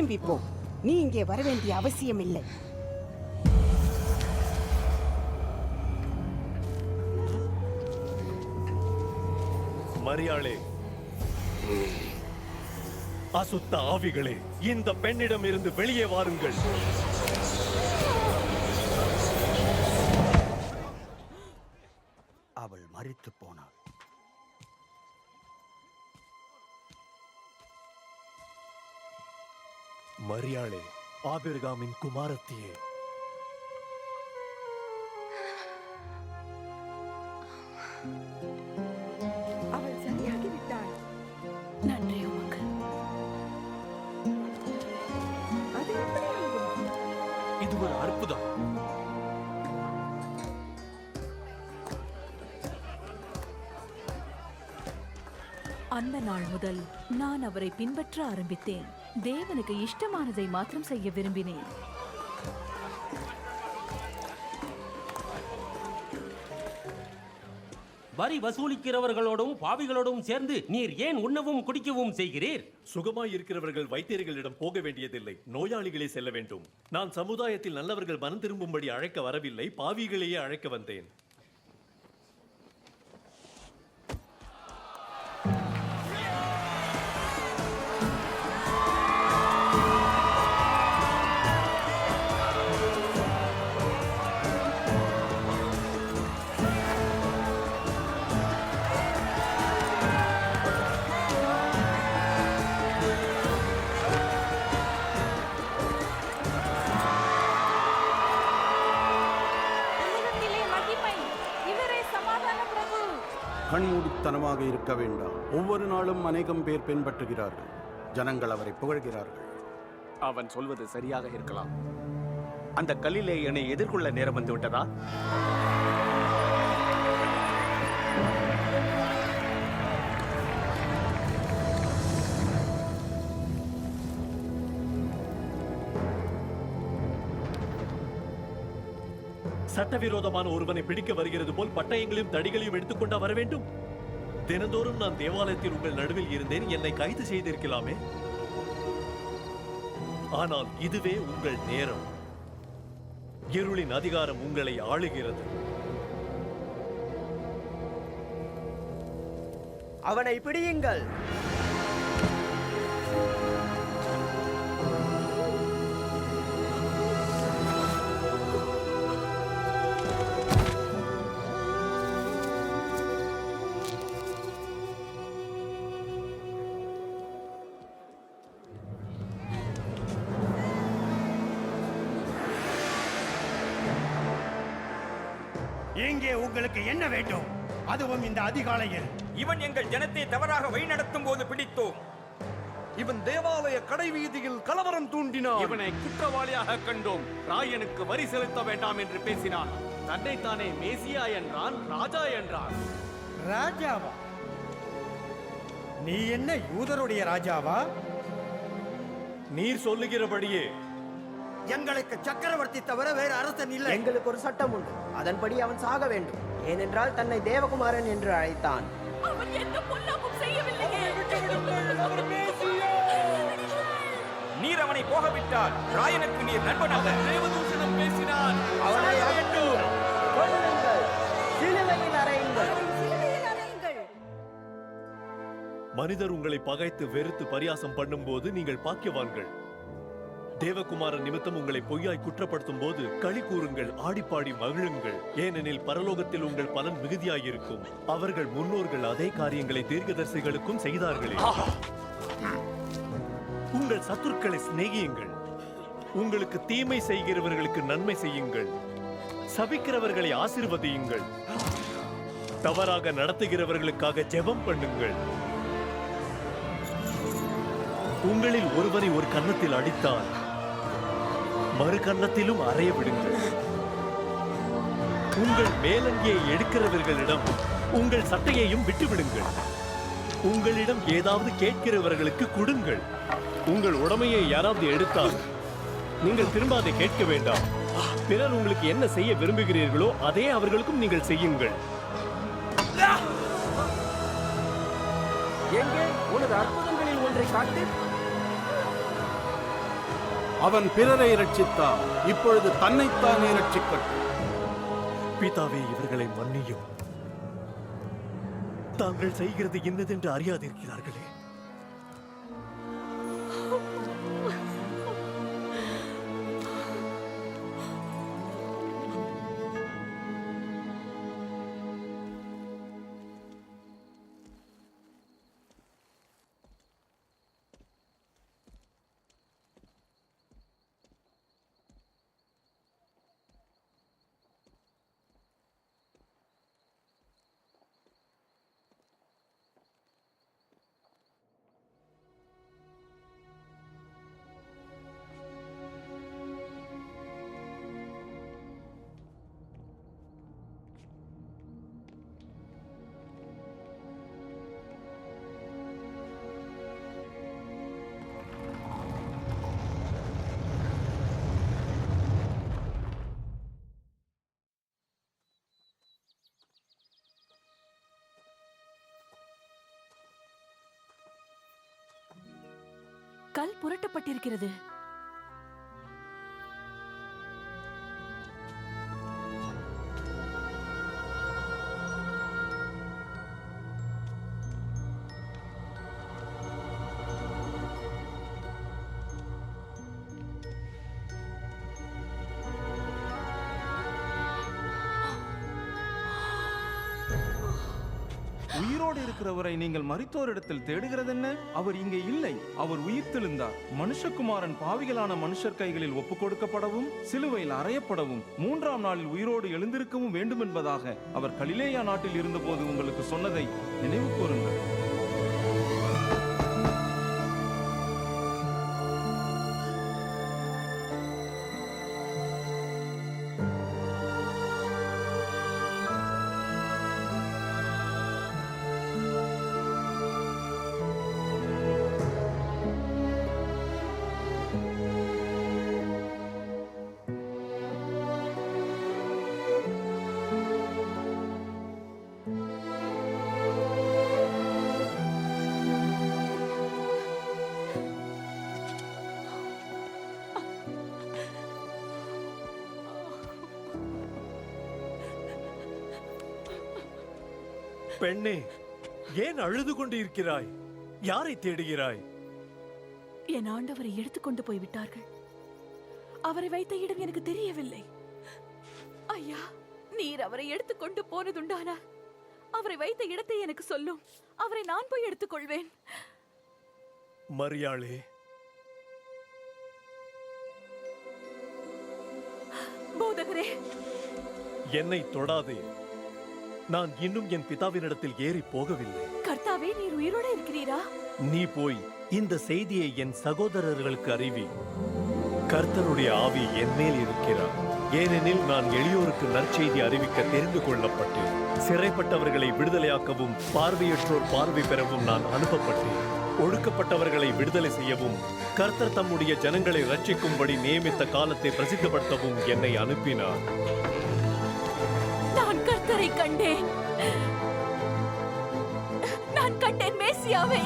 திரும்பி போ. நீ இங்கே வர வேண்டிய அவசியம் இல்லை. மரியாளே, அசுத்த ஆவிகளே, இந்த பெண்ணிடம் இருந்து வெளியே வாருங்கள். அவள் மரித்து போனாள். மரியாளே, ஆபிரகாமின் குமாரத்தியே, அவள் சரியாகிவிட்டாள். நன்றி உமக்கு. அது எப்படி ஆகும்? இது ஒரு அற்புதம். அந்த நாள் முதல் நான் அவரை பின்பற்ற ஆரம்பித்தேன். தேவனுக்கு இஷ்டமானதை மாத்திரம் செய்ய விரும்பினேன். வரி வசூலிக்கிறவர்களோடும் பாவிகளோடும் சேர்ந்து நீர் ஏன் உண்ணவும் குடிக்கவும் செய்கிறீர்? சுகமாய் இருக்கிறவர்கள் வைத்தியர்களிடம் போக வேண்டியதில்லை, நோயாளிகளே செல்ல வேண்டும். நான் சமுதாயத்தில் நல்லவர்கள் மனம் திரும்பும்படி அழைக்க வரவில்லை, பாவிகளையே அழைக்க வந்தேன். கண்மூடித்தனமாக இருக்க வேண்டாம். ஒவ்வொரு நாளும் அநேகம் பேர் பின்பற்றுகிறார்கள். ஜனங்கள் அவரை புகழ்கிறார்கள். அவன் சொல்வது சரியாக இருக்கலாம். அந்த கல்லிலே என்னை எதிர்கொள்ள நேரம் வந்து விட்டதா? சட்டவிரோதமான ஒருவனை பிடிக்க வருகிறது போல் பட்டயங்களையும் தடிகளையும் எடுத்துக்கொண்டா வர வேண்டும்? தினந்தோறும் நான் தேவாலயத்தில் உங்கள் நடுவில் இருந்தேன், என்னை கைது செய்திருக்கலாமே. ஆனால் இதுவே உங்கள் நேரம். இருளின் அதிகாரம் உங்களை ஆளுகிறது. அவனை பிடியுங்கள். இங்கே உங்களுக்கு என்ன வேண்டும்? அதுவும் இந்த அதிகாலையில். இவன் எங்கள் ஜனத்தை தவறாக வழிநடத்தும் போது பிடித்தோம். இவன் தேவாலய கடை வீதியில் கலவரம் தூண்டினான். இவனை குற்றவாளியாக கண்டோம். ராயனுக்கு வரி செலுத்த வேண்டாம் என்று பேசினான். தன்னைத்தானே மேசியா என்றான், ராஜா என்றான். ராஜாவா? நீ என்ன யூதருடைய ராஜாவா? நீர் சொல்லுகிறபடியே. எங்களுக்கு சக்கரவர்த்தி தவிர வேறு அரசன் இல்லை. எங்களுக்கு ஒரு சட்டம் உண்டு, அதன்படி அவன் சாக வேண்டும். ஏனென்றால் தன்னை தேவகுமாரன் என்று அழைத்தான். அவன் எந்த பொல்லாப்பும் செய்யவில்லையே. நீர் அவனை போகவிட்டால் ராயனுக்கு நீர் நண்பனாக. தேவதூஷணம் பேசினான். அவனை அகற்றுங்கள். கொல்லுங்கள். சிலுவையில் அறையுங்கள். மனிதர் உங்களை பகைத்து வெறுத்து பரியாசம் பண்ணும் போது நீங்கள் பாக்கியவான்கள். தேவகுமாரன் நிமித்தம் உங்களை பொய்யாய் குற்றப்படுத்தும் போது களி கூறுங்கள், ஆடிப்பாடி மகிழுங்கள். ஏனெனில் பரலோகத்தில் உங்கள் பலன் மிகுதியாயிருக்கும். அவர்கள் முன்னோர்கள் அதே காரியங்களை தீர்க்கதரிசிகளுக்கும் செய்தார்களே. உங்கள் சத்துருக்களை சிநேகியுங்கள், உங்களுக்கு தீமை செய்கிறவர்களுக்கு நன்மை செய்யுங்கள், சபிக்கிறவர்களை ஆசீர்வதியுங்கள், தவறாக நடத்துகிறவர்களுக்காக ஜெபம் பண்ணுங்கள். உங்களில் ஒருவரை ஒரு கன்னத்தில் அடித்தால் மறு கன்னத்திலும் அறைய விடுங்கள். உங்கள் மேலங்கியை எடுக்கிறவர்களிடம் உங்கள் சட்டையையும் விட்டுவிடுங்கள். உங்களிடம் ஏதாவது கேட்கிறவர்களுக்கு கொடுங்கள். உங்கள் உடைமையை யாராவது எடுத்தால் நீங்கள் திரும்ப அதை கேட்க வேண்டாம். பிறர் உங்களுக்கு என்ன செய்ய விரும்புகிறீர்களோ அதே அவர்களுக்கும் நீங்கள் செய்யுங்கள். எங்கே உனது அற்புதங்களில் ஒன்றை காட்டு. அவன் பிறரை ரட்சித்தான், இப்பொழுது தன்னைத்தானே ரட்சிக்கட்டும். பிதாவே, இவர்களை மன்னியும். தாங்கள் செய்கிறது இன்னதென்று அறியாதிருக்கிறார்களே. கல் புரட்டப்பட்டிருக்கிறது. உயிரோடு இருக்கிறவரை நீங்கள் மரித்தோரிடத்தில் தேடுகிறது என்ன? அவர் இங்கே இல்லை, அவர் உயிர்த்தெழுந்தார். மனுஷகுமாரன் பாவிகளான மனுஷர் கைகளில் ஒப்புக் கொடுக்கப்படவும் சிலுவையில் அறையப்படவும் 3ஆம் நாளில் உயிரோடு எழுந்திருக்கவும் வேண்டும் என்பதாக அவர் கலிலேயா நாட்டில் இருந்தபோது உங்களுக்கு சொன்னதை நினைவு கூறுங்கள். பெண்ணே, ஏன் அழுது கொண்டு இருக்கிறாய்? யாரை தேடுகிறாய்? என் ஆண்டவரை எடுத்துக்கொண்டு போய்விட்டார்கள். அவரை வைத்த இடம் எனக்கு தெரியவில்லை. ஐயா, நீர் அவரை எடுத்துக்கொண்டு போனதுண்டானா அவரை வைத்த இடத்தை எனக்கு சொல்லும். அவரை நான் போய் எடுத்துக்கொள்வேன். மரியாளே, போதகரே, என்னை தொடாதே. நான் இன்னும் என் பிதாவினிடத்தில் ஏறி போகவில்லை. கர்த்தாவே, நீர் உயிரோடு இருக்கிறீரா? நீ போய் இந்த செய்தியை என் சகோதரர்களுக்கு அறிவி. கர்த்தருடைய ஆவி என் மேல் இருக்கிறார். ஏனெனில் நான் எளியோருக்கு நற்செய்தி அறிவிக்க தெரிந்து கொள்ளப்பட்டேன். சிறைப்பட்டவர்களை விடுதலையாக்கவும் பார்வையற்றோர் பார்வை பெறவும் நான் அனுப்பப்பட்டேன். ஒடுக்கப்பட்டவர்களை விடுதலை செய்யவும் கர்த்தர் தம்முடைய ஜனங்களை ரட்சிக்கும்படி நியமித்த காலத்தை பிரசித்தப்படுத்தவும் என்னை அனுப்பினார். நான் கர்த்தரை கண்டேன். நான் கண்டேன் மேசியாவை.